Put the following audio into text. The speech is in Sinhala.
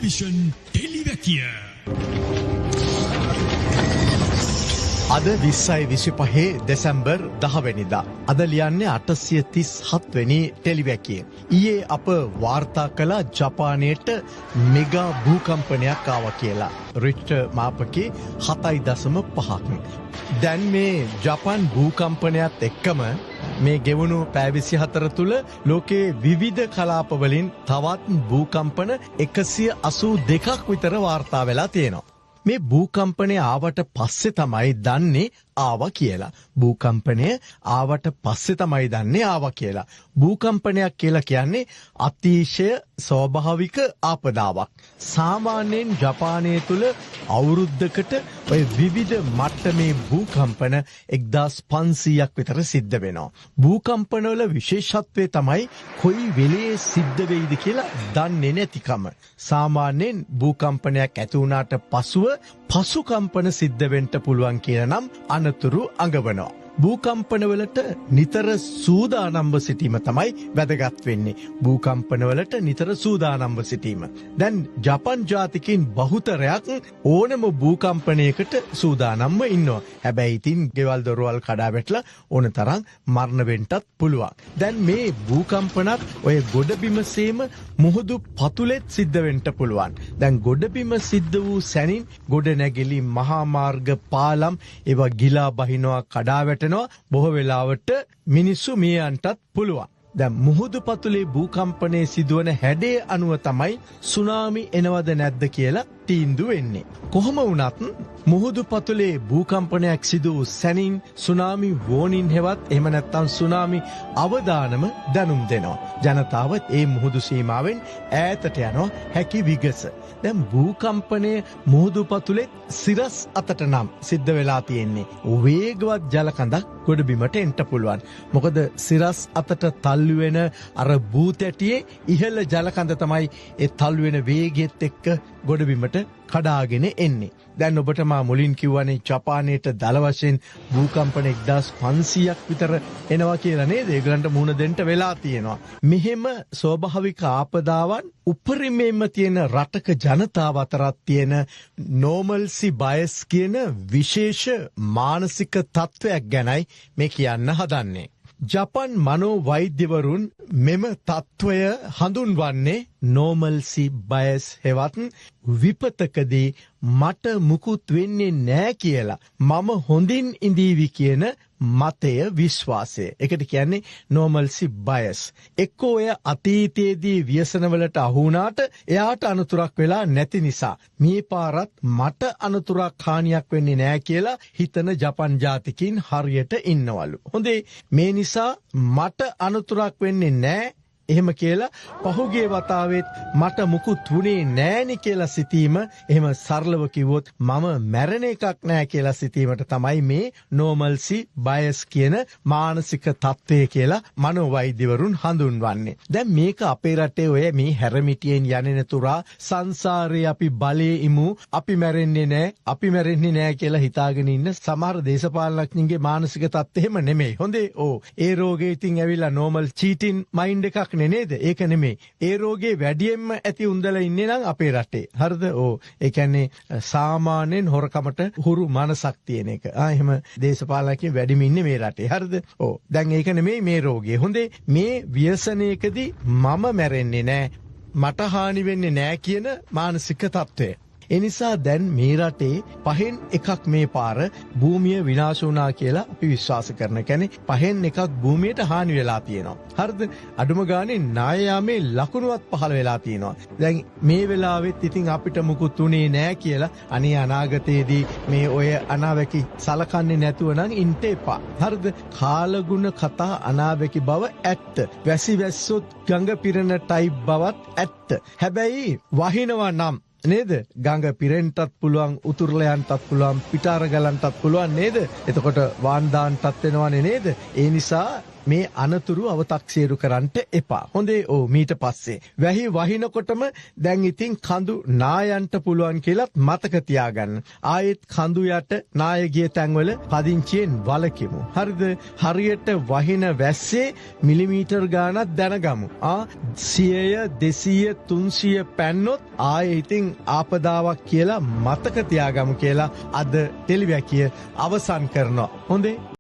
ටෙලිවිෂන් ටෙලිවැකිය. අද 20.25 දෙසැම්බර් 10 වෙනිදා. අද ලියන්නේ 837 වෙනි ටෙලිවැකිය. ඊයේ අප වාර්තා කළ ජපානයට මෙගා භූකම්පනයක් ආවා කියලා. රික්ටර් මාපකයේ 7.5ක්. දැන් මේ ජපාන් භූකම්පනයත් එක්කම මේ ගෙවුණු පැය 24 තුල ලෝකයේ විවිධ කලාපවලින් තවත් භූකම්පන 182ක් විතර වාර්තා වෙලා තියෙනවා. මේ භූකම්පනය ආවට පස්සේ තමයි දන්නේ ආවා කියලා. භූකම්පනය ආවට පස්සේ තමයි දන්නේ ආවා කියලා. භූකම්පනයක් කියලා කියන්නේ අතිශය ස්වාභාවික ආපදාවක්. සාමාන්‍යයෙන් ජපානයේ තුල අවුරුද්දකට ඔය විවිධ මට්ටමේ භූකම්පන 1500ක් විතර සිද්ධ වෙනවා. භූකම්පනවල විශේෂත්වය තමයි කොයි වෙලේ සිද්ධ වෙයිද කියලා දන්නේ නැතිකම. සාමාන්‍යයෙන් භූකම්පනයක් ඇති වුණාට පසුව පසුකම්පන සිද්ධ වෙන්න පුළුවන් කියලා නම් අනතුරු අඟවනවා. භූකම්පනවලට නිතර සූදානම්ව සිටීම තමයි වැදගත් වෙන්නේ. භූකම්පනවලට නිතර සූදානම්ව සිටීම. දැන් ජපන් ජාතිකයින් බහුතරයක් ඕනම භූකම්පනයකට සූදානම්ව ඉන්නවා. හැබැයි ඉතින් ගෙවල් දොරවල් කඩා වැටලා ඕන තරම් මරණ වෙන්නත් පුළුවන්. දැන් මේ භූකම්පනත් ඔය ගොඩබිම සේම මුහුදු පතුලෙත් සිද්ධ වෙන්න පුළුවන්. දැන් ගොඩබිම සිද්ධ වූ සැනින් ගොඩ නැගිලි මහා මාර්ග පාලම් ඒවා ගිලා බහිනවා කඩා වැටෙනවා. බොහෝ වෙලාවට මිනිස්සු මියයන්ටත් පුළුවන්. දැන් මුහුදු පතුලේ භූකම්පනයේ සිදුවන හැඩය අනුව තමයි සුනාමි එනවද නැද්ද කියලා තීන්දුව වෙන්නේ. කොහොම වුණත් මුහුදු පතුලේ භූකම්පනයක් සිදු වූ සැනින් සුනාමි වෝනින් හෙවත් එහෙම නැත්නම් සුනාමි අවදානම දැනුම් දෙනවා. ජනතාව ඒ මුහුදු සීමාවෙන් ඈතට යනවා හැකි විගස. දැන් භූකම්පනය මුහුදු පතුලේ සිරස් අතට නම් සිද්ධ වෙලා තියෙන්නේ. වේගවත් ජල කඳක් ගොඩබිමට එන්න පුළුවන්. මොකද සිරස් අතට තල්ලු වෙන අර භූතැටියේ ඉහළ ජල කඳ තමයි ඒ තල්ලු වෙන වේගයත් එක්ක ගොඩබිමට කඩාගෙන එන්නේ. දැන් ඔබට මා මුලින් කිව්වනේ ජපානයේට දල වශයෙන් භූකම්පන 1500ක් විතර එනවා කියලා නේද? ඒගලන්ට මුහුණ දෙන්න වෙලා තියෙනවා. මෙහෙම ස්වභාවික ආපදාවන් උපරිමයෙන්ම තියෙන රටක ජනතාව අතරත් තියෙන normalcy bias කියන විශේෂ මානසික තත්වයක් ගැනයි මේ කියන්න හදන්නේ. ජපන් මනෝවෛද්‍යවරුන් මෙම තත්ත්වය හඳුන්වන්නේ normalcy bias හෙවත් විපතකදී මට මුකුත් වෙන්නේ නෑ කියලා මම හොඳින් ඉඳීවි කියන මතය විශ්වාසය. ඒකට කියන්නේ normalcy bias. එක්කෝ ඔය අතීතයේදී ව්‍යසනවලට අහු වුණාට එයාට අනතුරක් වෙලා නැති නිසා මේ පාරත් මට අනතුරක් හානියක් වෙන්නේ නෑ කියලා හිතන ජපන් ජාතිකින් හරියට ඉන්නවලු. හොඳේ මේ නිසා මට අනතුරක් වෙන්නේ නෑ එහෙම කියලා පහුගිය වතාවෙත් මට මුකුත් වුණේ නෑනි කියලා සිතීම එහෙම සරලව කිව්වොත් මම මැරෙන එකක් නෑ කියලා සිතීමට තමයි මේ normalcy bias කියන මානසික තත්ත්වය කියලා මනෝවෛද්‍යවරුන් හඳුන්වන්නේ. දැන් මේක අපේ රටේ ඔය මේ හැරමිටියෙන් යන්නේ තුරා සංසාරේ අපි බලේ ඉමු අපි මැරෙන්නේ නෑ කියලා හිතාගෙන ඉන්න සමහර දේශපාලනඥයින්ගේ මානසික තත්ත්වය එහෙම නෙමෙයි. හොඳේ ඒ රෝගේ ඉතින් ඇවිල්ලා normal cheating mind එකක් නේද? ඒක නෙමෙයි. ඒ රෝගේ වැඩියෙන්ම ඇති උන්දලා ඉන්නේ නම් අපේ රටේ. හරිද? ඒ කියන්නේ සාමාන්‍යයෙන් හොරකමට හුරු මනසක් තියෙන එක. එහෙම දේශපාලකයන් වැඩිම ඉන්නේ මේ රටේ. හරිද? දැන් ඒක නෙමෙයි මේ රෝගේ. හොඳේ මේ ව්‍යසනයකදී මම මැරෙන්නේ නෑ. මට හානි වෙන්නේ නෑ කියන මානසික තත්ත්වය. එනිසා දැන් මේ රටේ පහෙන් එකක් මේ පාර භූමිය විනාශ වුණා කියලා අපි විශ්වාස කරන. කියන්නේ පහෙන් එකක් භූමියට හානි වෙලා තියෙනවා. හරිද? අඩුම ගානේ නායයාමේ ලකුණුවත් පහළ වෙලා තියෙනවා. දැන් මේ වෙලාවෙත් ඉතින් අපිට මුකුත් උනේ නෑ කියලා අනේ අනාගතයේදී මේ ඔය අනාවැකි සලකන්නේ නැතුව නම් ඉන්න එපා. හරිද? කාලගුණ කතා අනාවැකි බව ඇත්ත. වැසි වැස්සොත් ගඟ පිරෙන ටයිප් බවත් ඇත්ත. හැබැයි වහිනවා නම් නේද? ගඟ පිරෙන්නටත් පුළුවන්, උතුරලා යන්නටත් පුළුවන්, පිටාර ගලන්නටත් පුළුවන් නේද? එතකොට වාන් දාන්නටත් වෙනවනේ නේද? ඒ නිසා මේ අනතුරු අව탁සීරු කරන්නට එපා. හොඳේ මීට පස්සේ වැහි වහිනකොටම දැන් ඉතින් කඳු නායන්ට පුළුවන් කියලත් මතක තියාගන්න. ආයෙත් කඳු යට නාය ගිය තැන්වල පදිංචියෙන් වලකිමු. හරිද? හරියට වහින වැස්සේ මිලිමීටර් ගානක් දැනගමු. 100 200 300 පැන්නොත් ආයෙ ඉතින් ආපදාවක් කියලා මතක තියාගමු කියලා අද ටෙලිවැකිය අවසන් කරනවා. හොඳේ